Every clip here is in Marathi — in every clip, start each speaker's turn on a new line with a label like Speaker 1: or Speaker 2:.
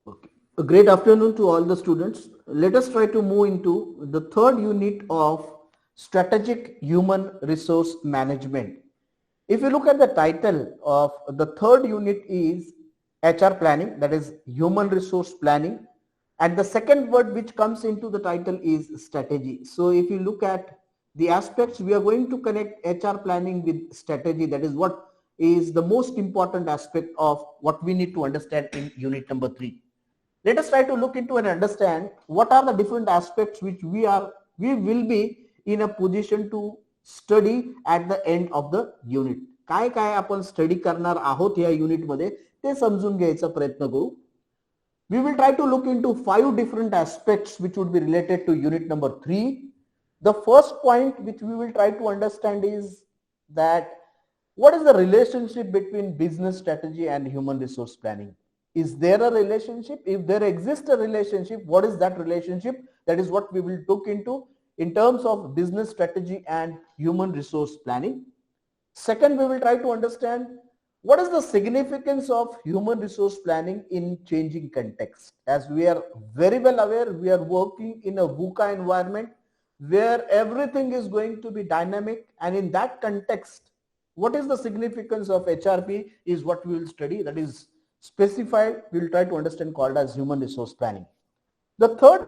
Speaker 1: Okay. A great afternoon to all the students. Let us try to move into the third unit of strategic human resource management. If you look at the title of the third unit is HR planning, that is human resource planning. And the second word which comes into the title is strategy. So if you look at the aspects, we are going to connect HR planning with strategy. That is what is the most important aspect of what we need to understand in unit number 3. Let us try to look into and understand what are the different aspects which we will be in a position to study at the end of the unit. काय काय आपण स्टडी करणार आहोत या युनिट मध्ये ते समजून घ्यायचा प्रयत्न करू. We will try to look into 5 different aspects which would be related to unit number 3. The first point which we will try to understand is that what is the relationship between business strategy and human resource planning? Is there a relationship? If there exists a relationship, what is that relationship? That is what we will look into in terms of business strategy and human resource planning. Second, we will try to understand what is the significance of human resource planning in changing context. As we are very well aware, we are working in a VUCA environment where everything is going to be dynamic, and in that context, what is the significance of HRP is what we will study. That is specified, we will try to understand, called as human resource planning. The third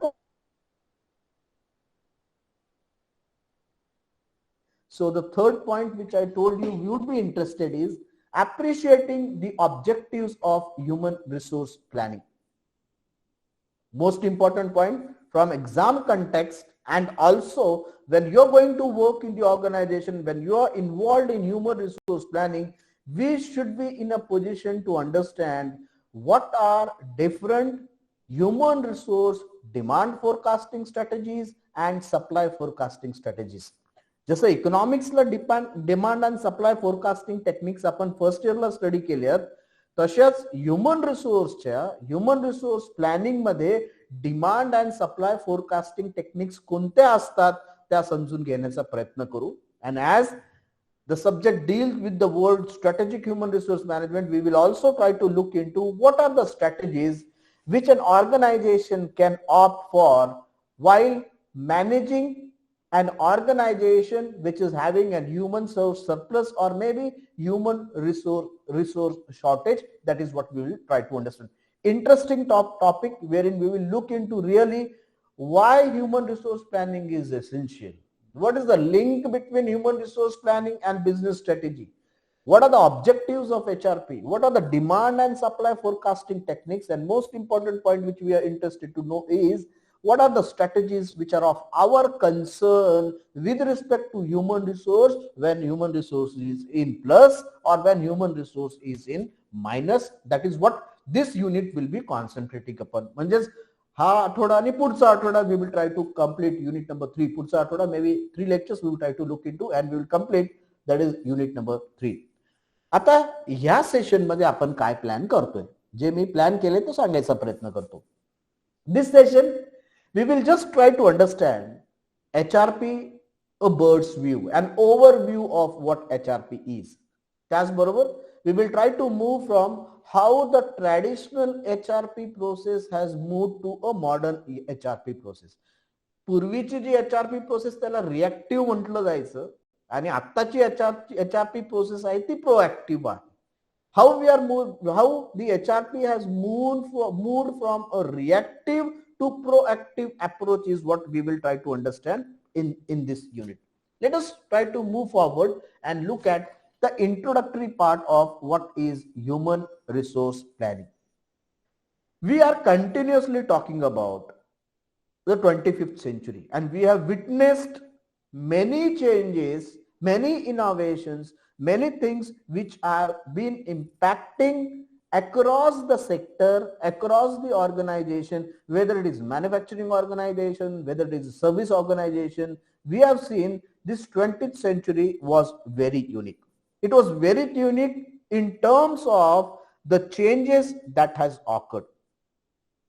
Speaker 1: So the third point which I told you would be interested is appreciating the objectives of human resource planning. Most important point from exam context, and also when you're going to work in the organization, when you're involved in human resource planning, we should be in a position to understand what are different human resource demand forecasting strategies and supply forecasting strategies. जसं इकॉनॉमिक्सला डिमांड आणि सप्लाय फोरकास्टिंग टेक्निक्स आपण फर्स्ट इयरला स्टडी केल्यात, तशाच ह्युमन रिसोर्स प्लॅनिंग मध्ये demand and supply forecasting techniques कोणत्या असतात त्या समजून घेण्याचा प्रयत्न करू. And as the subject deals with the word strategic human resource management, we will also try to look into what are the strategies which an organization can opt for while managing an organization which is having a human surplus or maybe human resource shortage. That is what we will try to understand. Interesting topic wherein we will look into really why human resource planning is essential. What is the link between human resource planning and business strategy? What are the objectives of HRP? What are the demand and supply forecasting techniques? And most important point which we are interested to know is what are the strategies which are of our concern with respect to human resource when human resource is in plus or when human resource is in minus. That is what this unit will be concentrating upon. म्हणजेच हा आठवडा आणि पुढचा आठवडा we will try to complete unit number 3. पुढचा आठवडा maybe 3 lectures we will try to look into and we will complete, that is unit number 3. आता ह्या सेशन मध्ये आपण काय प्लॅन करतोय, जे मी प्लॅन केले तो सांगायचा प्रयत्न करतो. This session we will just try to understand HRP, a bird's view, an overview of what HRP is. त्याचबरोबर we will try to move from how the traditional HRP process has moved to a modern HRP process. पूर्वीची जी HRP प्रोसेस त्याला रिएक्टिव्ह म्हटलं जायचं आणि आत्ताची HRP प्रोसेस आहे ती प्रोएक्टिव्ह आहे. How the HRP has moved from a reactive to proactive approach is what we will try to understand in this unit. Let us try to move forward and look at the introductory part of what is human resource planning. We are continuously talking about the 25th century and we have witnessed many changes, many innovations, many things which have been impacting across the sector, across the organization, whether it is manufacturing organization, whether it is a service organization. We have seen this 20th century was very unique. It was very unique in terms of the changes that has occurred.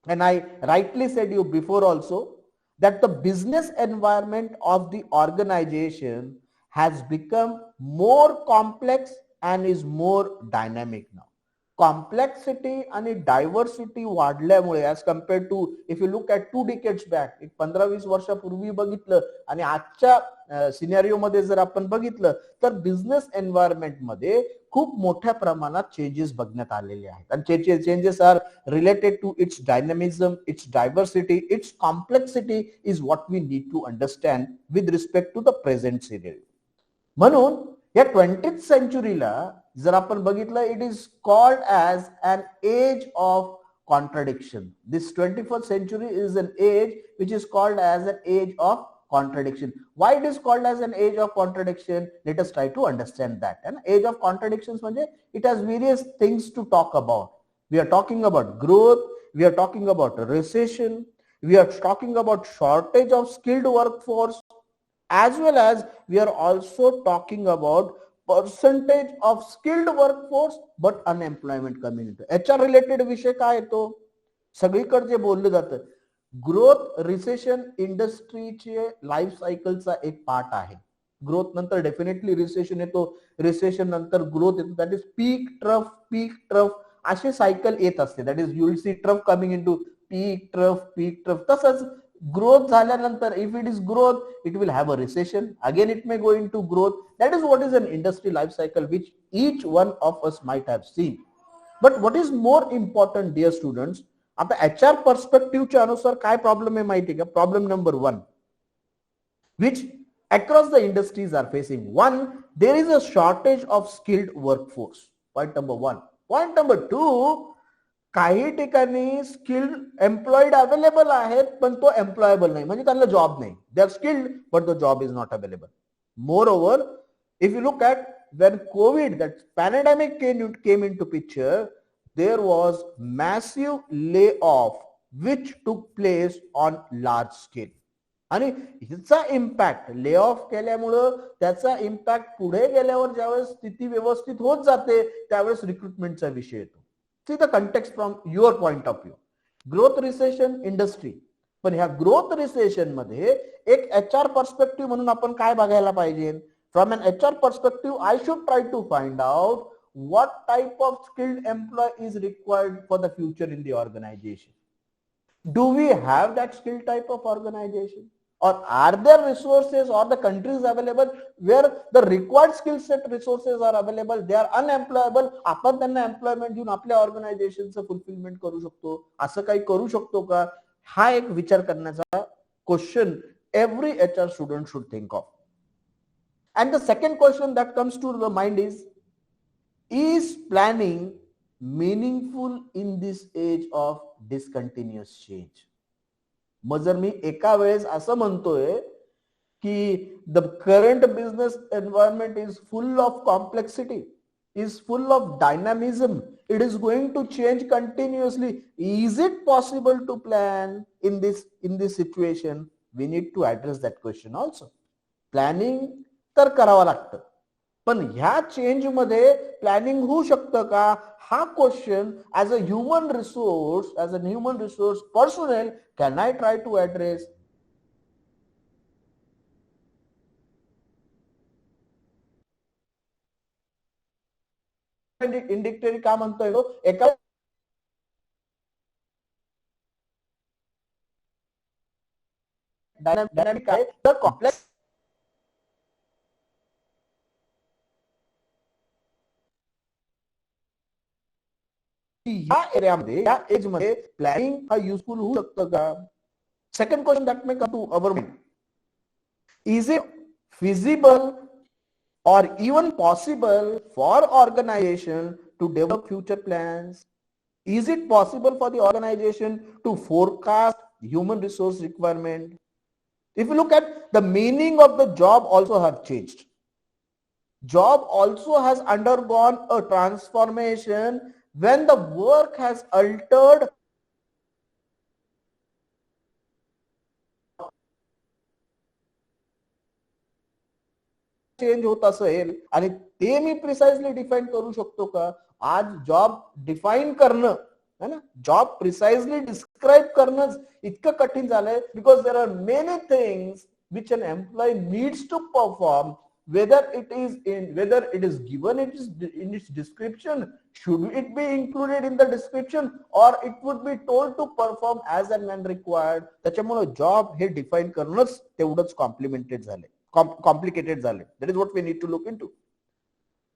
Speaker 1: And I rightly said you before also that the business environment of the organization has become more complex and is more dynamic now. Complexity आणि डायव्हर्सिटी वाढल्यामुळे as compared to if you look at 2 decades back, एक 15-20 वर्षापूर्वी बघितलं आणि आजच्या सिनेरिओ मध्ये जर आपण बघितलं तर बिझनेस एन्व्हायरमेंट मध्ये खूप मोठ्या प्रमाणात चेंजेस बघण्यात आलेले आहेत. आणि changes are related to its dynamism, its diversity, its complexity is what we need to understand with respect to the present scenario. म्हणून या 20th सेंचुरीला जर आपण बघितलं, it is called as an age of contradiction. This 21st century is an age which is called as an age of contradiction. Why it is called as an age of contradiction? Let us try to understand that. And age of contradictions म्हणजे it has various things to talk about. We are talking about growth, we are talking about recession, we are talking about shortage of skilled workforce, as well as we are also talking about percentage of skilled workforce but unemployment community. HR related विषय काय येतो? सगळीकडे जे बोललं जातं, ग्रोथ रिसेशन इंडस्ट्रीचे लाईफ सायकलचा एक पार्ट आहे. ग्रोथ नंतर डेफिनेटली रिसेशन येतो, रिसेशन नंतर ग्रोथ येतो. दॅट इज पीक ट्रफ असे सायकल येत असते. That is you will see trough coming in to peak trough. तसंच growth झाल्यानंतर if it is growth, it will have a recession, again it may go into growth. That is what is an industry life cycle which each one of us might have seen. But what is more important, dear students, आता HR पर्स्पेक्टिव्हच्या अनुसार काय प्रॉब्लेम आहे माहिती का? Problem number 1 which across the industries are facing. One, there is a shortage of skilled workforce. Point number 1. Point number 2, काही ठिकाणी स्किल्ड एम्प्लॉईड अवेलेबल आहेत पण तो एम्प्लॉयबल नाही, म्हणजे त्यांना जॉब नाही. They are skilled but the job is not available. More over, if you look at when COVID, that pandemic came into picture, there was massive layoff which took place on large scale. आणि ह्याचा इम्पॅक्ट ले ऑफ केल्यामुळं त्याचा इम्पॅक्ट पुढे गेल्यावर ज्यावेळेस स्थिती व्यवस्थित होत जाते त्यावेळेस रिक्रुटमेंटचा विषय येतो. See the context from your point of view. Growth recession industry. पण ह्या ग्रोथ रिसेशन मध्ये एक HR पर्स्पेक्टिव्ह म्हणून आपण काय बघायला पाहिजे? From an HR perspective, I should try to find out what type of skilled employee is required for the future in the organization. Do we have that skill type of organization? Or are there resources or the countries available where the required skill set resources are available? They are unemployable. आपण त्यांना एम्प्लॉयमेंट देऊन आपल्या ऑर्गनायझेशनचं फुलफिलमेंट करू शकतो. असं काही करू शकतो का? हा एक विचार करण्याचा question every HR student should think of. And the second question that comes to the mind is planning meaningful in this age of discontinuous change? मग जर मी एका वेळेस असं म्हणतोय की the current business environment is full of complexity, is full of dynamism, it is going to change continuously. Is it possible to plan in this situation? We need to address that question also. Planning तर करावं लागतं, पण ह्या चेंज मध्ये प्लॅनिंग होऊ शकतं का? हा question as a human resource personal can I try to address? Indicatory का म्हणतोय तो? एका डायनामिक आहे तर कॉम्प्लेक्स या एरियामध्ये या एज मध्ये प्लॅनिंग हा युजफुल होऊ शकतं का? Second question that may come to our mind, is it feasible or even possible for organization to develop future plans? Is it possible for the organization to forecast human resource requirement? If you look at the meaning of the job also have changed. Job also has undergone a transformation when the work has altered change होत असेल आणि ते मी प्रिसाइजली डिफाइन करू शकतो का? आज जॉब डिफाइन करणं है ना, जॉब प्रिसाइजली डिस्क्राइब करणं इतकं कठीण झालंय because there are many things which an employ needs to perform, whether it is given in its description should it be included in the description or it would be told to perform as and when required. त्याच्यामुळे जॉब हे डिफाइन करणंच तेवढंच complicated झाले. That is what we need to look into.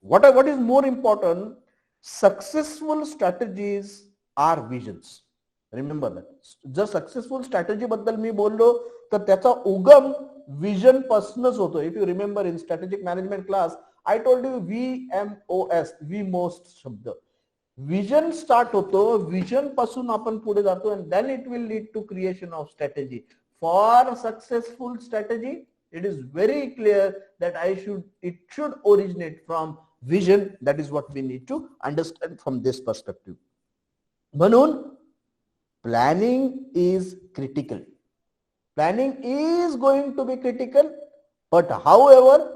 Speaker 1: What is more important, successful strategies are visions. Remember that. जर सक्सेसफुल स्ट्रॅटेजी बद्दल मी बोललो तर त्याचा उगम विजन पासूनच होतो. If you remember in strategic management class I told you VMOS, VMOST शब्द. विजन स्टार्ट होतो, विजन पासून आपण पुढे जातो and then it will lead to creation of strategy. For successful strategy, it is very clear that it should originate from vision. That is what we need to understand from this perspective. म्हणून planning is critical. Planning is going to be critical, but however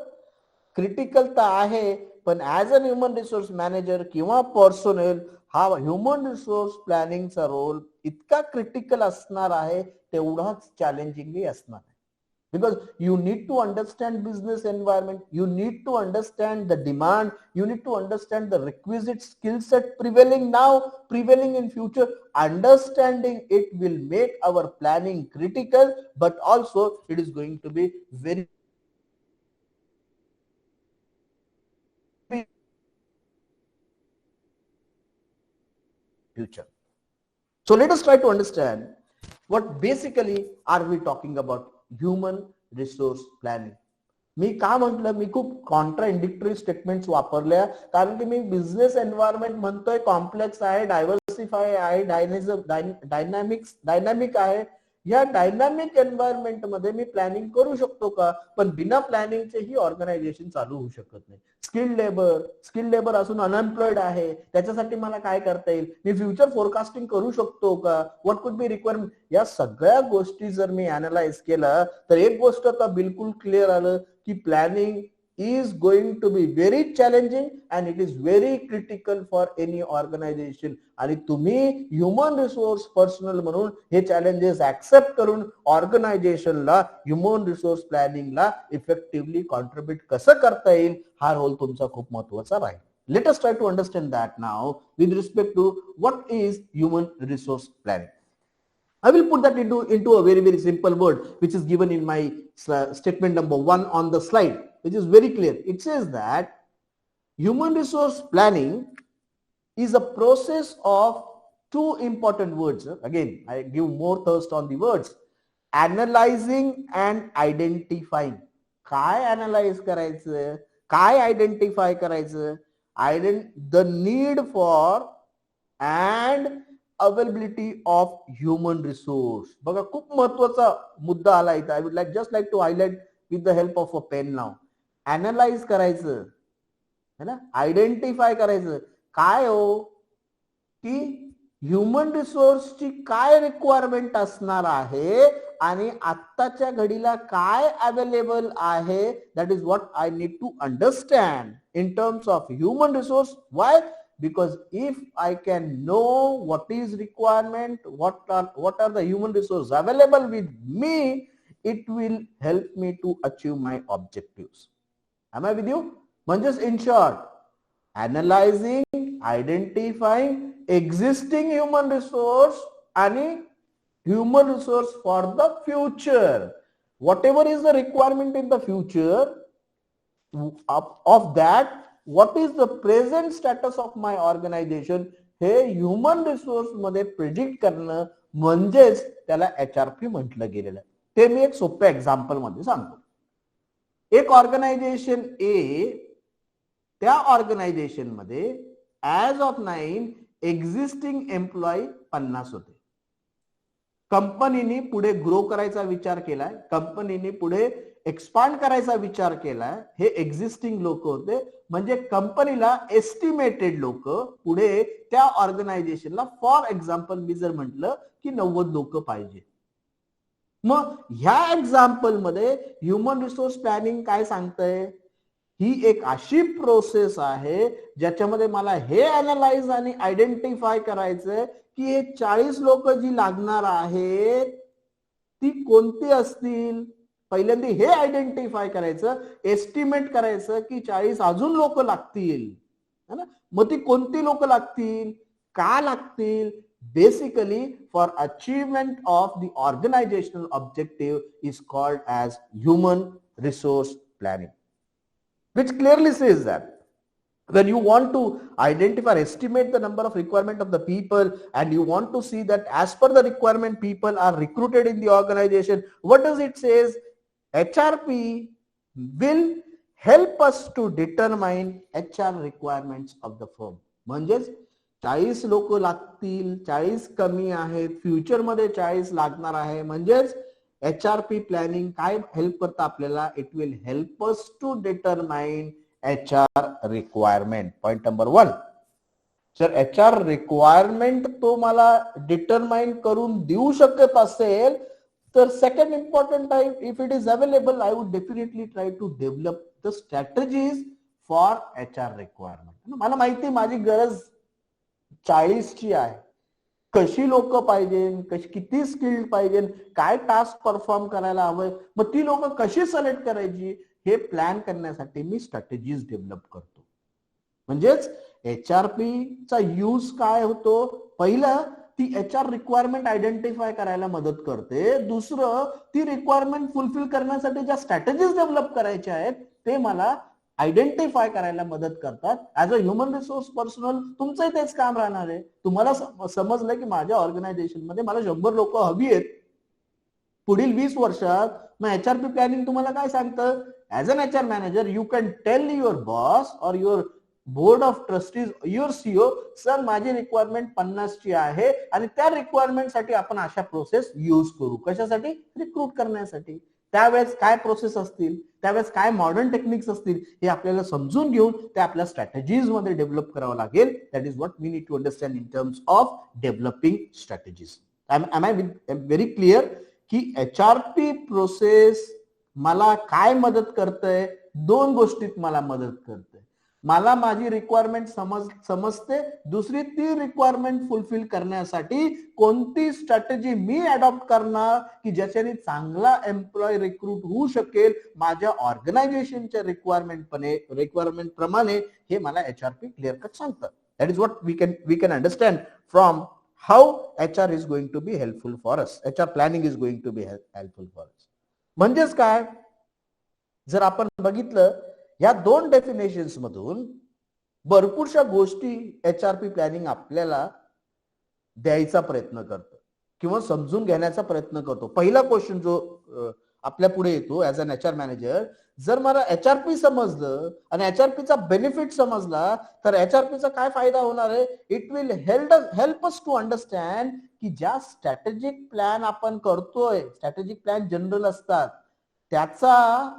Speaker 1: critical तर आहे, पण as an human resource manager किंवा पर्सनल हा ह्युमन रिसोर्स प्लॅनिंगचा रोल इतका क्रिटिकल असणार आहे तेवढाच चॅलेंजिंगही असणार आहे. Because you need to understand business environment, you need to understand the demand, you need to understand the requisite skill set prevailing now, prevailing in future. Understanding it will make our planning critical, but also it is going to be very future. So let us try to understand what basically are we talking about human resource planning. मी का म्हटलं, मी खूप कॉन्ट्राइंडिक्टरी स्टेटमेंट्स वापरल्या कारण की मी बिझनेस एन्व्हायरमेंट म्हणतोय, कॉम्प्लेक्स आहे, डायव्हर्सिफाय आहे, डायनामिक आहे. या डायनामिक एन्व्हायरमेंट मध्ये मी प्लॅनिंग करू शकतो का? पण बिना प्लॅनिंगचे ही ऑर्गनायझेशन चालू होऊ शकत नाही. स्किल्ड लेबर असून अनएम्प्लॉइड आहे, त्याच्यासाठी मला काय करता येईल? मी फ्युचर फोरकास्टिंग करू शकतो का? What could B requirement? या सगळ्या गोष्टी जर मी अनालाइज केलं तर एक गोष्ट आता बिलकुल क्लिअर आलं की planning is going to be very challenging and it is very critical for any organization. आणि तुम्ही ह्युमन रिसोर्स पर्सनल म्हणून हे चॅलेंजेस ऍक्सेप्ट करून ऑर्गनायझेशनला ह्युमन रिसोर्स प्लॅनिंगला इफेक्टिव्हली कॉन्ट्रीब्युट कसं करता येईल हा रोल तुमचा खूप महत्वाचा राहील. Let us try to understand that now with respect to what is human resource planning. I will put that into a very simple word which is given in my statement number 1 on the slide, which is very clear. It says that human resource planning is a process of two important words. Again, I give more thirst on the words. Analyzing and identifying. काय analyze करायचं? काय identify करायचं? The need for and availability of human resource. बघा खूप महत्वाचा मुद्दा आला इथे. I would just like to highlight with the help of a pen now. Analyze करायचं है ना, आयडेंटिफाय करायचं. काय हो की ह्युमन रिसोर्सची काय रिक्वायरमेंट असणार आहे आणि आत्ताच्या घडीला काय अवेलेबल आहे. That is what I need to understand in terms of human resource. Why? Because if I can know what is requirement, what are the human resources available with me, it will help me to achieve my objectives. Am I with you? Manjas, in short, analyzing, identifying existing human resource and human resource for the future. Whatever is the requirement in the future of that, what is the present status of my organization, हे ह्युमन रिसोर्स मध्ये प्रेडिक्ट करणं म्हणजेच त्याला HRP म्हटलं गेलेलं. ते मी एक सोप्या एक्झाम्पल मध्ये सांगतो. एक ऑर्गनायझेशन ए, त्या ऑर्गनायझेशन मध्ये ऍज ऑफ 9 एक्झिस्टिंग एम्प्लॉई 50 होते. कंपनीने पुढे ग्रो करायचा विचार केलाय, कंपनीने पुढे एक्सपांड करायचा विचार केलाय. हे एक्झिस्टिंग लोक होते. म्हणजे कंपनीला एस्टिमेटेड लोक पुढे त्या ऑर्गनायझेशनला फॉर एक्झाम्पल मी जर म्हटलं की 90 लोक पाहिजे. मग ह्या एक्झाम्पल मध्ये ह्युमन रिसोर्स प्लॅनिंग काय सांगतंय? ही एक अशी प्रोसेस आहे ज्याच्यामध्ये मला हे अनालाइज आणि आयडेंटिफाय करायचंय की हे 40 लोक जी लागणार आहेत ती कोणती असतील. पहिल्यांदा हे आयडेंटिफाय करायचं, एस्टिमेट करायचं की 40 अजून लोक लागतील. है ना. मग ती कोणती लोक लागतील, का लागतील? Basically for achievement of the organisational objective is called as human resource planning, which clearly says that when you want to identify or estimate the number of requirement of the people and you want to see that as per the requirement people are recruited in the organization, what does it says? HRP will help us to determine HR requirements of the firm. म्हणजेच 40 लोक लागतील, 40 कमी आहेत, फ्युचर मध्ये 40 लागणार आहे. म्हणजेच HRP प्लॅनिंग काय हेल्प करतं आपल्याला? It will help us to determine HR requirement. Point number 1. जर HR रिक्वायरमेंट तो मला डिटरमाइन करून देऊ शकत असेल तर सेकंड इम्पॉर्टंट आहे, if it is available I would definitely try to develop the strategies for HR requirement. मला माहिती माझी गरज 40 ची आहे, कशी लोक पाहिजे, किती स्किल्ड पाहिजे, काय टास्क परफॉर्म करायला हवंय, मग ती लोक कशी सिलेक्ट करायची हे प्लॅन करण्यासाठी मी स्ट्रॅटेजीज डेव्हलप करतो. म्हणजेच HRP चा यूज काय होतो? पहिलं ती HR रिक्वायरमेंट आयडेंटिफाय करायला मदत करते. दुसरं ती रिक्वायरमेंट फुलफिल करण्यासाठी ज्या स्ट्रॅटेजीज डेव्हलप करायच्या आहेत ते मला आयडेंटिफाय करायला मदत करतात. As a human resource personal तुमचंही तेच काम राहणार आहे. तुम्हाला समजलं की माझ्या ऑर्गनायझेशन मध्ये मला 100 लोक हवी आहेत पुढील 20 वर्षात, मग HRP प्लॅनिंग तुम्हाला काय सांगतं? As an HR manager you can tell your boss or your board of trustees, your CEO, sir माझी रिक्वायरमेंट 50 ची आहे आणि त्या रिक्वायरमेंट साठी आपण अशा प्रोसेस यूज करू. कशासाठी? रिक्रूट करण्यासाठी. त्यावेळेस काय प्रोसेस असतील, त्यावेळेस काय मॉडर्न टेक्निक्स असतील हे आपल्याला समजून घेऊन ते आपल्या स्ट्रॅटेजीज मध्ये डेव्हलप करावं लागेल. That is what we need to understand in terms of developing strategies. Am I very clear की HRP प्रोसेस मला काय मदत करतंय? 2 गोष्टीत मला मदत करते. मला माझी रिक्वायरमेंट समजते. दुसरी ती रिक्वायरमेंट फुलफिल करण्यासाठी कोणती स्ट्रॅटेजी मी अडॉप्ट करणार की ज्याच्याने चांगला एम्प्लॉय रिक्रूट होऊ शकेल माझ्या ऑर्गनायझेशनच्या रिक्वायरमेंट प्रमाणे, हे मला HRP क्लिअर कट सांगतं. That is what we can understand from how HR is going to be helpful for us. HR planning is going to be helpful for us. म्हणजेच काय? जर आपण बघितलं या 2 डेफिनेशन्स मधून भरपूरशा गोष्टी HRP प्लॅनिंग आपल्याला द्यायचा प्रयत्न करतो किंवा समजून घेण्याचा प्रयत्न करतो. पहिला क्वेश्चन जो आपल्या पुढे येतो ऍज अन HR मॅनेजर, जर मला HRP समजलं आणि HRP चा बेनिफिट समजला तर HRP चा काय फायदा होणार आहे? It will help us to understand की ज्या स्ट्रॅटेजिक प्लॅन आपण करतोय, स्ट्रॅटेजिक प्लॅन जनरल असतात, त्याचा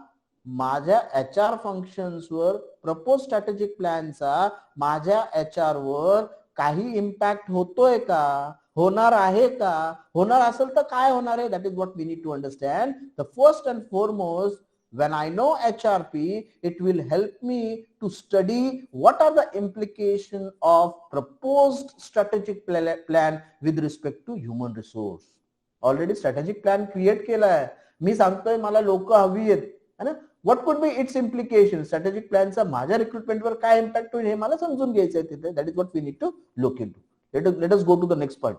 Speaker 1: माझ्या HR फंक्शन्सवर, प्रपोज स्ट्रॅटेजिक प्लॅनचा माझ्या HR वर काही इम्पॅक्ट होतोय का, होणार आहे का, होणार असेल तर काय होणार आहे? That is what we need to understand. The first and foremost, when I know HRP, it will help me to study what are the implications of proposed strategic plan with respect to human resource. Already strategic plan create केला आहे. मी सांगतोय मला लोक हवी आहेत, है ना? What could be its implications? Strategic प्लॅनचा माझ्या रिक्रुटमेंटवर काय इम्पॅक्ट होईल हे मला समजून घ्यायचंय तिथे. That is what we need to look into. Let us go to the next point.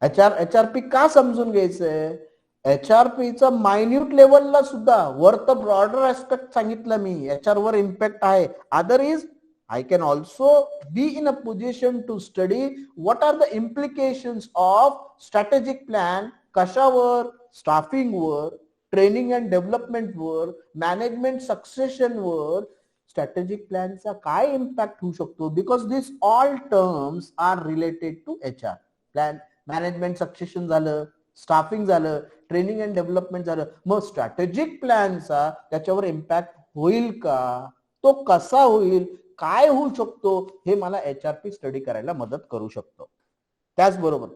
Speaker 1: HRP का समजून घ्यायचंय? HRP चा मायन्यूट लेवलला सुद्धा वर्थ ब्रॉडर ऍस्पेक्ट सांगितलं मी. HR वर इम्पॅक्ट आहे. Other is I can also be in a position to study what are the implications of strategic plan, कशावर? स्टाफिंग वर, ट्रेनिंग अँड डेव्हलपमेंट वर, मॅनेजमेंट सक्सेशन वर स्ट्रॅटेजिक प्लॅनचा काय इम्पॅक्ट होऊ शकतो. Because this all terms are related to HR plan. Management succession झालं, स्टाफिंग झालं, ट्रेनिंग अँड डेव्हलपमेंट झालं, मग स्ट्रॅटेजिक प्लॅनचा त्याच्यावर इम्पॅक्ट होईल का, तो कसा होईल, काय होऊ शकतो, हे मला HRP स्टडी करायला मदत करू शकतो. त्याचबरोबर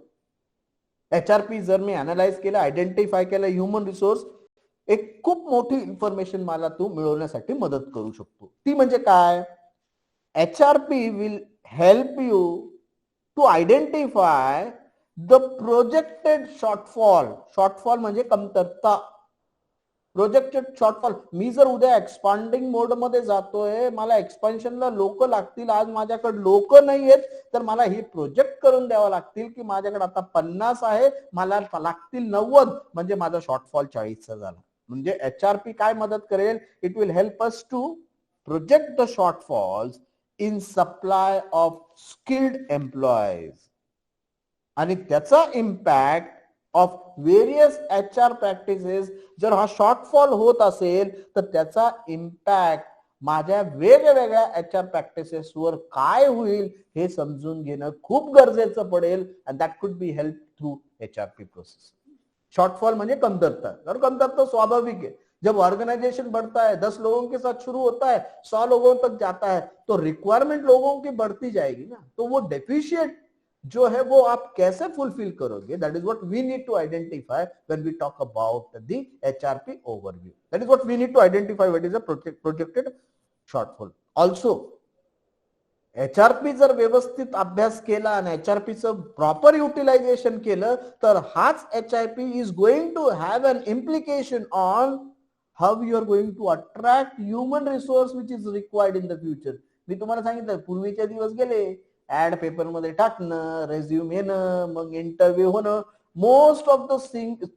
Speaker 1: HRP जर मी अनालाइज केलं, आयडेंटिफाय केलं ह्युमन रिसोर्स, एक खूप मोठी इन्फॉर्मेशन मला तो मिळवण्यासाठी मदत करू शकतो. ती म्हणजे काय? HRP will help you to identify the projected shortfall. Shortfall म्हणजे कमतरता. Projected shortfall. मी जर उद्या एक्सपांडिंग मोड मध्ये जातोय, मला एक्सपान्शनला लोक लागतील, आज माझ्याकडे लोक नाही आहेत, तर मला हे प्रोजेक्ट करून द्यावं लागतील की माझ्याकडे आता 50 आहे, मला लागतील 90, म्हणजे माझा शॉर्टफॉल 40चा झाला. म्हणजे HRP काय मदत करेल? It will help us to project the shortfalls in supply of skilled employees. आणि त्याचा impact of various HR practices, जर हा शॉर्टफॉल होत असेल तर त्याचा इम्पॅक्ट माझ्या वेगवेगळ्या HR प्रॅक्टिसेसवर काय होईल हे समजून घेणं खूप गरजेचं पडेल. And that could be help through HRP process. Shortfall म्हणजे कमतरता, और कमतरता स्वाभाविक है. जब ऑर्गेनाइजेशन बढ़ता है, 10 लोगों के साथ शुरू होता है, 100 लोगों तक जाता है, तो रिक्वायरमेंट लोगों की बढ़ती जाएगी ना. तो वो डेफिशिएंट जो है वो आप कैसे फुलफिल करोगे? That is what we need to identify when we talk about the HRP overview. That is what we need to identify what is a projected shortfall. Also HRP जर व्यवस्थित अभ्यास केला आणि HRPचं प्रॉपर युटिलायझेशन केलं तर हाच HRP is going to have an implication on how you are going to attract human resource which is required in the future. मी तुम्हाला सांगितलं, पूर्वीचे दिवस गेले, ऍड पेपर मध्ये टाकणं, रेझ्युम येणं, मग इंटरव्ह्यू होणं. Most of the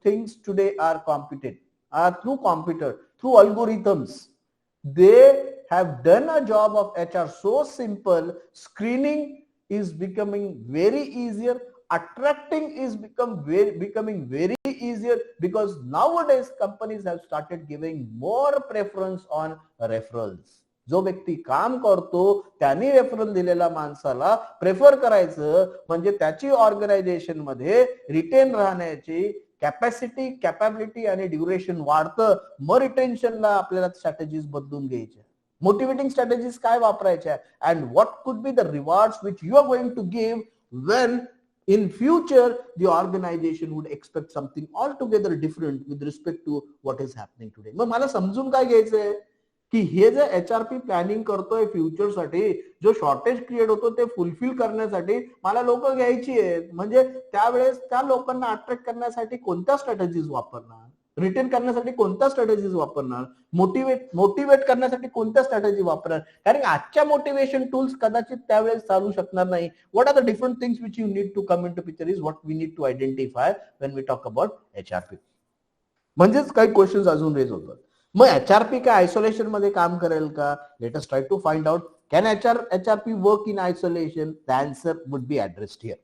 Speaker 1: things today are computed, are through computer, through algorithms. They have done a job of HR so simple. Screening is becoming very easier. Attracting is becoming very easier because nowadays companies have started giving more preference on referrals. जो व्यक्ती काम करतो त्यांनी रेफरल दिलेल्या माणसाला प्रेफर करायचं, म्हणजे त्याची ऑर्गनायझेशन मध्ये रिटेन राहण्याची कॅपॅसिटी, कॅपॅबिलिटी आणि ड्युरेशन वाढतं. मग रिटेन्शनला आपल्याला स्ट्रॅटेजीज बदलून घ्यायच्या, मोटिवेटिंग स्ट्रॅटेजीज काय वापरायच्या, and what could be the rewards which you are going to give when in future the organization would expect something altogether different with respect to what is happening today. मग मला समजून काय घ्यायचंय की हे जे HRP प्लॅनिंग करतोय फ्युचरसाठी, जो शॉर्टेज क्रिएट होतो ते फुलफिल करण्यासाठी मला लोक घ्यायची आहेत, म्हणजे त्यावेळेस त्या लोकांना अट्रॅक्ट करण्यासाठी कोणत्या स्ट्रॅटेजीज वापरणार, रिटेन करण्यासाठी कोणत्या स्ट्रॅटेजीज वापरणार, मोटिवेट करण्यासाठी कोणत्या स्ट्रॅटेजी वापरणार. कारण आजच्या मोटिवेशन टूल्स कदाचित त्यावेळेस चालू शकणार नाही. What are the different things which you need to come into picture is what we need to identify when we talk about HRP. म्हणजेच काही क्वेश्चन अजून रेज होतात. मग HRP काय आयसोलेशन मध्ये काम करेल का? Let us try to find out. Can HRP work in isolation? The answer would be addressed here.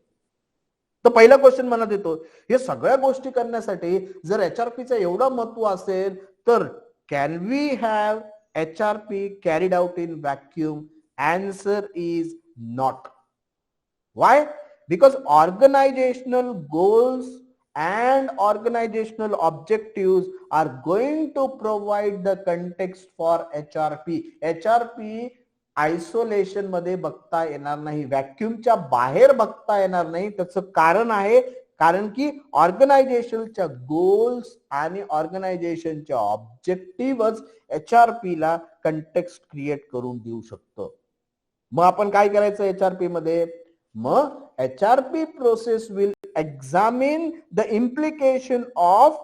Speaker 1: तर पहिला क्वेश्चन मनात येतो, हे सगळ्या गोष्टी करण्यासाठी जर HRPचं एवढं महत्व असेल तर can we have HRP carried out in vacuum? Answer is not. Why? Because organizational goals and organizational objectives are going to provide the context for HRP. HRP isolation मध्ये बघता येणार नाही, व्हॅक्यूमच्या बाहेर बघता येणार नाही. त्याचं कारण आहे, कारण की ऑर्गनायझेशनच्या गोल्स आणि ऑर्गनायझेशनच्या ऑब्जेक्टिव्हच HRP ला कंटेक्स्ट क्रिएट करून देऊ शकतं. मग आपण काय करायचं HRP मध्ये? मग HRP process will examine the implication of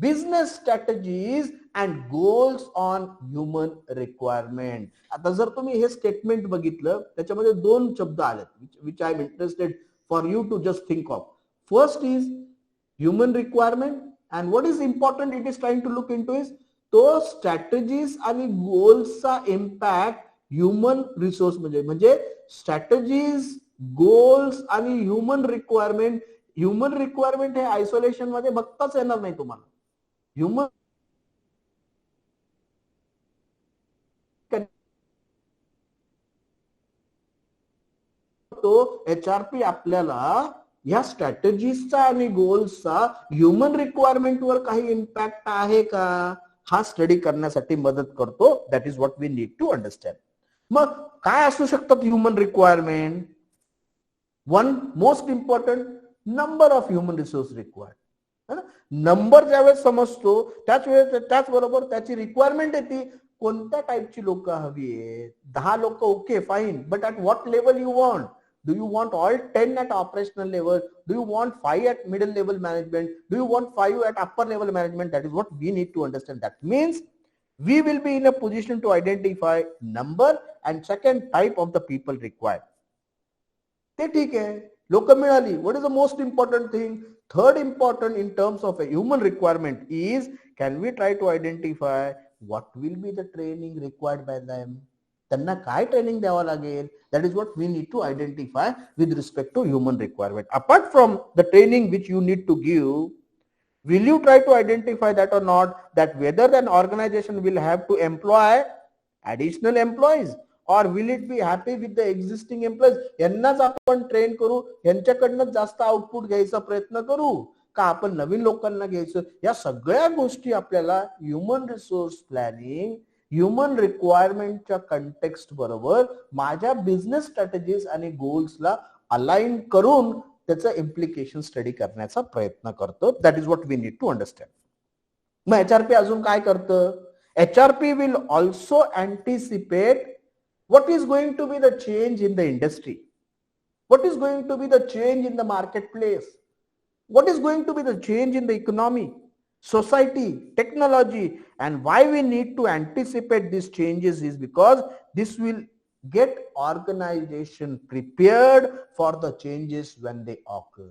Speaker 1: business strategies and goals on human requirement. आता जर तुम्ही हे स्टेटमेंट बघितलं, त्याच्यामध्ये दोन शब्द आलेत which I am interested for you to just think of. First is human requirement, and what is important it is trying to look into is तो स्ट्रॅटेजीज आणि गोल्सचा इम्पॅक्ट ह्युमन रिसोर्स म्हणजे स्ट्रॅटेजीज, गोल्स आणि ह्युमन रिक्वायरमेंट. ह्युमन रिक्वायरमेंट हे आयसोलेशन मध्ये बघताच येणार नाही तुम्हाला. ह्युमन तो HRP आपल्याला या स्ट्रॅटेजीजचा आणि गोल्सचा ह्युमन रिक्वायरमेंट वर काही इम्पॅक्ट आहे का हा स्टडी करण्यासाठी मदत करतो. That is what we need to understand. मग काय असू शकतात human requirement? One most important, number of human resource required. Number ज्यावेळेस समजतो त्याचबरोबर त्याची रिक्वायरमेंट येते. कोणत्या टाईपची लोक हवी आहेत? 10 लोक okay fine, but at what level you want? Do you want all 10 at operational level? Do you want 5 at middle level management? Do you want 5 at upper level management? That is what we need to understand. That means we will be in a position to identify number and second type of the people required. ते ठीक आहे, लोक मिळाली. What is the most important thing? Third important in terms of a human requirement is, can we try to identify what will be the training required by them? त्यांना काय ट्रेनिंग द्यावं लागेल? That is what we need to identify with respect to human requirement. Apart from the training which you need to give, will you try to identify that or not, that whether an organization will have to employ additional employees or will it be happy with the existing employees? यांनाच आपण ट्रेन करू, यांच्याकडनं जास्त आउटपुट घ्यायचा प्रयत्न करू का आपण नवीन लोकांना घ्यायचं? या सगळ्या गोष्टी आपल्याला ह्युमन रिसोर्स प्लॅनिंग, ह्युमन रिक्वायरमेंटच्या कंटेक्स्ट बरोबर माझ्या बिझनेस स्ट्रॅटेजीज आणि गोल्सला अलाइन करून त्याचं इम्प्लिकेशन स्टडी करण्याचा प्रयत्न करतो. That is what we need to understand. मग एचआरपी अजून काय करतं? HRP will also anticipate what is going to be the change in the industry, what is going to be the change in the marketplace, what is going to be the change in the economy, society, technology, and why we need to anticipate these changes is because this will get organization prepared for the changes when they occur.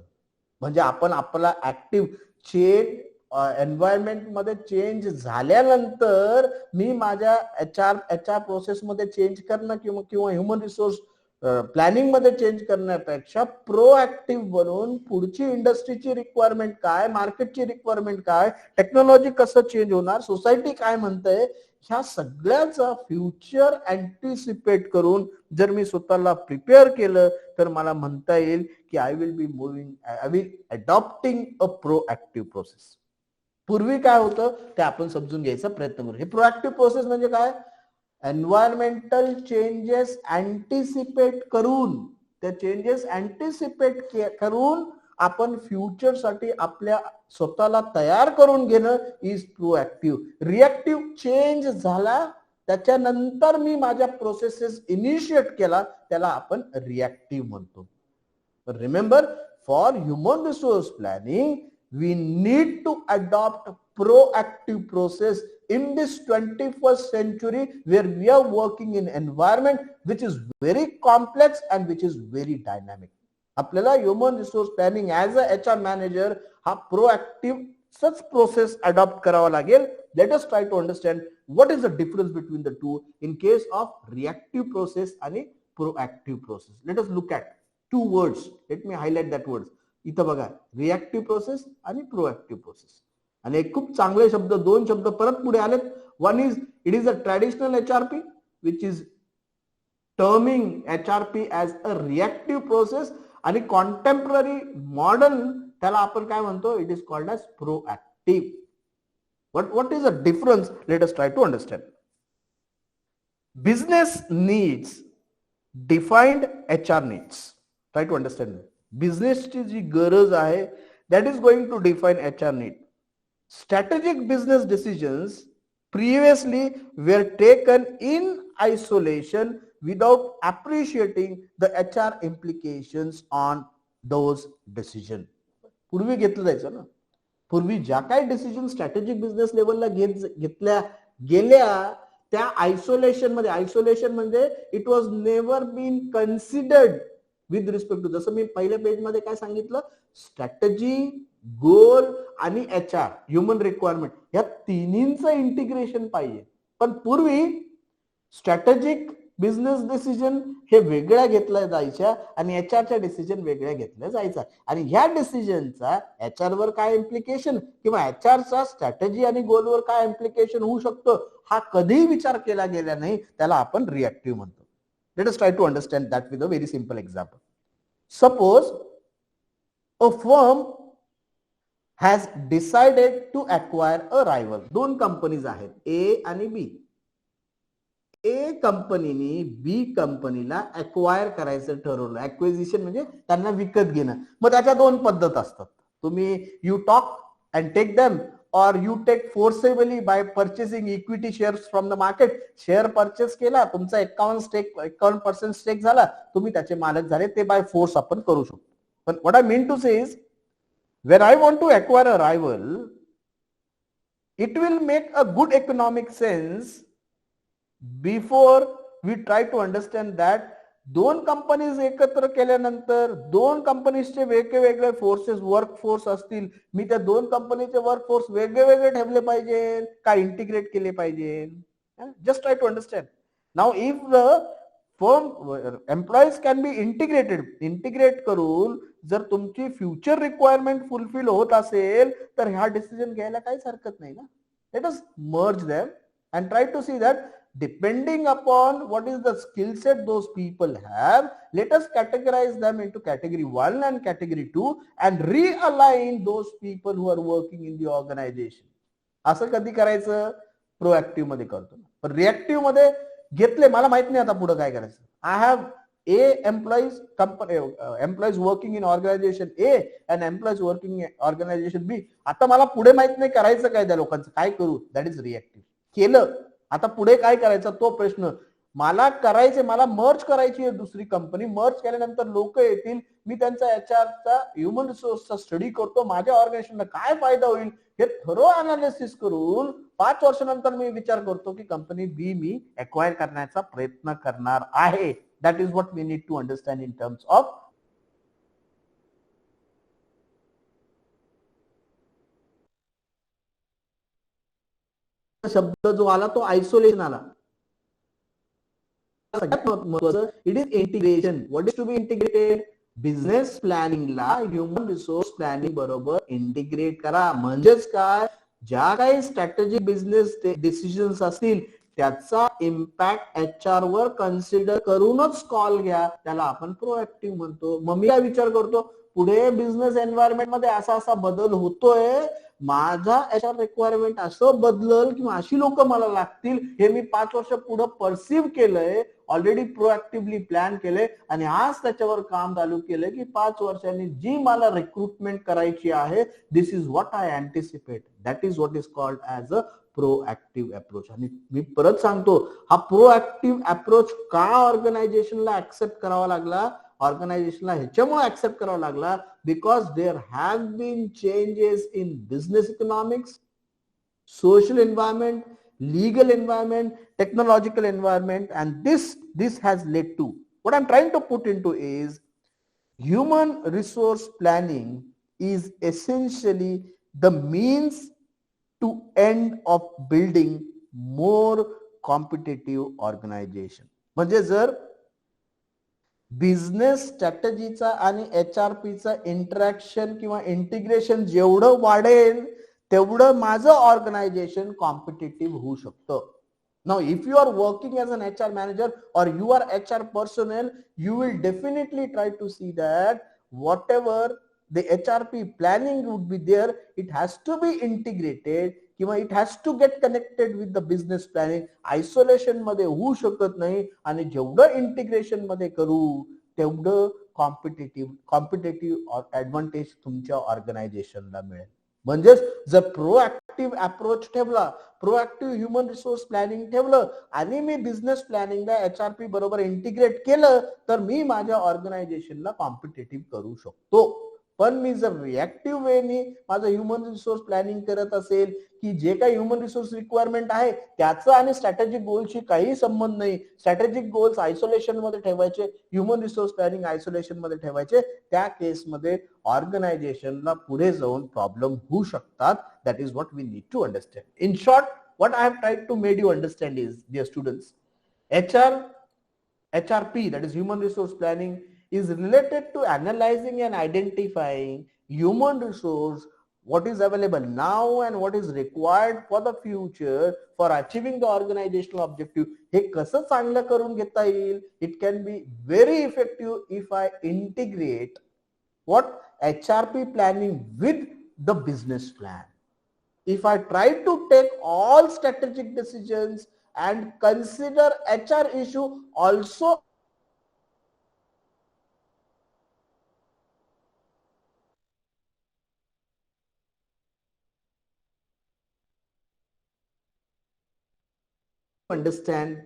Speaker 1: म्हणजे आपण आपला ऍक्टिव्ह चेंज एन्व्हायरमेंट मध्ये चेंज झाल्यानंतर मी माझ्या एचआर प्रोसेस मध्ये चेंज करणं किंवा ह्युमन रिसोर्स प्लॅनिंग मध्ये चेंज करण्यापेक्षा प्रोएक्टिव्ह बनून पुढची इंडस्ट्रीची रिक्वायरमेंट काय, मार्केटची रिक्वायरमेंट काय, टेक्नॉलॉजी कसं चेंज होणार, सोसायटी काय म्हणतंय, ह्या सगळ्याचा फ्युचर अँटिसिपेट करून जर मी स्वतःला प्रिपेअर केलं तर मला म्हणता येईल की I will adopting a proactive process. पूर्वी काय होतं ते आपण समजून घ्यायचा प्रयत्न करू. हे प्रोएक्टिव्ह प्रोसेस म्हणजे काय? एन्व्हायरमेंटल चेंजेस अँटिसिपेट करून, त्या चेंजेस अँटिसिपेट करून आपण फ्युचर साठी आपल्या स्वतःला तयार करून घेणं इज प्रोएक्टिव्ह. रिएक्टिव्ह चेंज झाला त्याच्यानंतर मी माझ्या प्रोसेसेस इनिशिएट केला त्याला आपण रिएक्टिव्ह म्हणतो. Remember, for human resource planning we need to adopt proactive process in this 21st century where we are working in environment which is very complex and which is very dynamic. आपल्याला human resource planning as a HR manager हा प्रोएक्टिव्ह सच प्रोसेस अडॉप्ट करावा लागेल. Let us try to understand what is the difference between the two in case of reactive process आणि proactive process. Let us look at two words. Let me highlight that words. इथं बघा, रिएक्टिव्ह प्रोसेस आणि प्रोएक्टिव्ह प्रोसेस. आणि एक खूप चांगले शब्द, दोन शब्द परत पुढे आलेत. One is, it is a traditional HRP which is terming HRP as a reactive process, आणि कॉन्टेम्पररी मॉडर्न त्याला आपण काय म्हणतो, it is called as proactive. what is the difference? Let us try to understand. Business needs defined HR needs. Try to understand. Business ची जी गरज आहे, that is going to define HR need. Strategic business decisions previously were taken in isolation without appreciating the HR implications on those decisions. पूर्वी घेतलं जायचं ना. पूर्वी ज्या काही डिसिजन स्ट्रॅटेजिक बिझनेस लेवलला घेतल्या गेल्या त्या आयसोलेशन म्हणजे it was never been considered with respect to, जसं मी पहिल्या पेज मध्ये काय सांगितलं, स्ट्रॅटेजी, गोल आणि HR ह्युमन रिक्वायरमेंट या तिन्हींचं इंटिग्रेशन पाहिजे. पण पूर्वी स्ट्रॅटेजिक बिझनेस डिसिजन हे वेगळ्या घेतल्या जायच्या आणि HRच्या डिसिजन वेगळ्या घेतल्या जायचा. आणि ह्या डिसिजनचा HR वर काय इम्प्लिकेशन किंवा HRचा स्ट्रॅटेजी आणि गोलवर काय इम्प्लिकेशन होऊ शकतो हा कधीही विचार केला गेला नाही. त्याला आपण रिएक्टिव्ह म्हणतो. Let us try to understand that with a very simple example. Suppose a firm has decided to acquire a rival. दोन कंपनीज आहेत, A आणि B. ए कंपनीने बी कंपनीला अक्वायर करायचं ठरवलं. ऍक्विजिशन म्हणजे त्यांना विकत घेणं. मग त्याच्या दोन पद्धत असतात. तुम्ही you talk and take them, or you take forcibly by purchasing equity shares from the market. Share purchase केला, तुमचा 51% स्टेक झाला, तुम्ही त्याचे मालक झाले, ते by force आपण करू शकतो. But what I mean to say is, when I want to acquire a rival, it will make a good economic sense before we try to understand that दोन कंपनीज एकत्र केल्यानंतर दोन कंपनीजचे वेगवेगळे फोर्सेस वर्कफोर्स असतील, मी त्या दोन कंपनीचे वर्कफोर्स वेगळे ठेवले पाहिजे का इंटिग्रेट केले पाहिजे. Just try to understand. Now if the firm employees can be integrate करून जर तुमची फ्युचर रिक्वायरमेंट फुलफिल होत असेल तर हा डिसिजन घ्यायला काहीच हरकत नाही ना. Let us merge them and try to see that depending upon what is the skill set those people have, let us categorize them into category 1 and category 2 and realign those people who are working in the organization. असं कधी करायचं? प्रोएक्टिव्ह मध्ये करतो. पण रिएक्टिव्ह मध्ये घेतले, मला माहित नाही आता पुढे काय करायचं. I have employees working in organization A and employees working in organization B. आता मला पुढे माहित नाही करायचं काय त्या लोकांचं, काय करू. That is reactive. केलं, आता पुढे काय करायचं तो प्रश्न. मला करायचे, मला मर्ज करायची आहे दुसरी कंपनी. मर्ज केल्यानंतर लोक येतील, मी त्यांचा एचआरचा ह्युमन रिसोर्सचा स्टडी करतो, माझ्या ऑर्गनायझेशनला काय फायदा होईल हे थरो अनालिसिस करून 5 वर्षानंतर मी विचार करतो की कंपनी बी मी एक्वायर करण्याचा प्रयत्न करणार आहे. That is what we need to understand in terms of शब्द जो आला तो आयसोलेशन आला. सगळ्यात महत्त्वाचं, it is integration. What is to be integrated? Business प्लॅनिंगला ह्युमन रिसोर्स प्लॅनिंग बरोबर इंटिग्रेट करा. म्हणजेच काय, ज्या काही स्ट्रॅटेजिक बिझनेस डिसिजन्स असतील त्याचा इम्पॅक्ट एचआर वर कन्सिडर करूनच कॉल घ्या. त्याला आपण प्रोएक्टिव्ह म्हणतो. मग मी काय विचार करतो, पुढे बिझनेस एन्व्हायरमेंट मध्ये असा बदल होतोय, माझा एचआर रिक्वायरमेंट असं बदलल किंवा अशी लोक मला लागतील, हे मी 5 वर्ष पुढे परसिव्ह केलंय, ऑलरेडी प्रोएक्टिव्हली प्लॅन केलंय आणि आज त्याच्यावर काम चालू केलंय की 5 वर्षांनी जी मला रिक्रुटमेंट करायची आहे, this is what I anticipate. That is what is called as a proactive approach. आणि मी परत सांगतो, हा प्रोएक्टिव्ह अप्रोच का ऑर्गनायझेशनला ऍक्सेप्ट करावा लागला? ऑर्गनायझेशनला ह्याच्यामुळे ऍक्सेप्ट करावा लागला because there have been changes in business economics, social environment, legal environment, technological environment, and this has led to what I'm trying to put into is human resource planning is essentially the means to end of building more competitive organization. म्हणजे जर बिझनेस स्ट्रॅटेजीचा आणि एचआरपीचा इंटरॅक्शन किंवा इंटिग्रेशन जेवढं वाढेल तेवढं माझं ऑर्गनायझेशन कॉम्पिटिटिव्ह होऊ शकतं. Now, if you are working as an HR manager or you are HR personnel, you will definitely try to see that whatever the HRP planning would be there, it has to be integrated किंवा it has to get connected with the business planning. Isolation मध्ये होऊ शकत नाही आणि जेवढं इंटिग्रेशन मध्ये करू तेवढं कॉम्पिटेटिव्ह ऍडव्हान्टेज तुमच्या ऑर्गनायझेशनला मिळेल. म्हणजेच जर प्रोएक्टिव्ह अप्रोच ठेवला, प्रोएक्टिव्ह ह्युमन रिसोर्स प्लॅनिंग ठेवलं आणि मी बिझनेस प्लॅनिंगला एचआरपी बरोबर इंटिग्रेट केलं तर मी माझ्या ऑर्गनायझेशनला कॉम्पिटेटिव्ह करू शकतो. पण मी जर रिएक्टिव्ह वेनी माझं ह्युमन रिसोर्स प्लॅनिंग करत असेल की जे काही ह्युमन रिसोर्स रिक्वायरमेंट आहे त्याचं आणि स्ट्रॅटेजिक गोलशी काही संबंध नाही, स्ट्रॅटेजिक गोल्स आयसोलेशन मध्ये ठेवायचे, ह्युमन रिसोर्स प्लॅनिंग आयसोलेशन मध्ये ठेवायचे, त्या केसमध्ये ऑर्गनायझेशनला पुढे जाऊन प्रॉब्लेम होऊ शकतात. That is what we need to understand. In short, what I have tried to made you understand is, dear students, HRP, that is human resource planning, is related to analyzing and identifying human resource, what is available now and what is required for the future for achieving the organizational objective. हे कसं चांगलं करून घेता येईल? It can be very effective if I integrate what HRP planning with the business plan. If I try to take all strategic decisions and consider HR issue also understand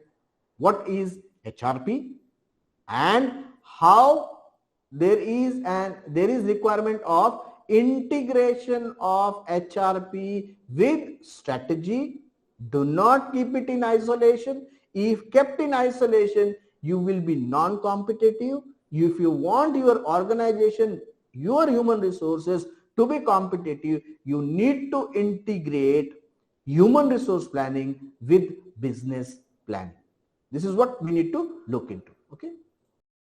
Speaker 1: what is HRP and how there is requirement of integration of HRP with strategy. Do not keep it in isolation. If kept in isolation, you will be non-competitive. If you want your organization, your human resources to be competitive, you need to integrate human resource planning with business planning. This is what we need to look into. Okay.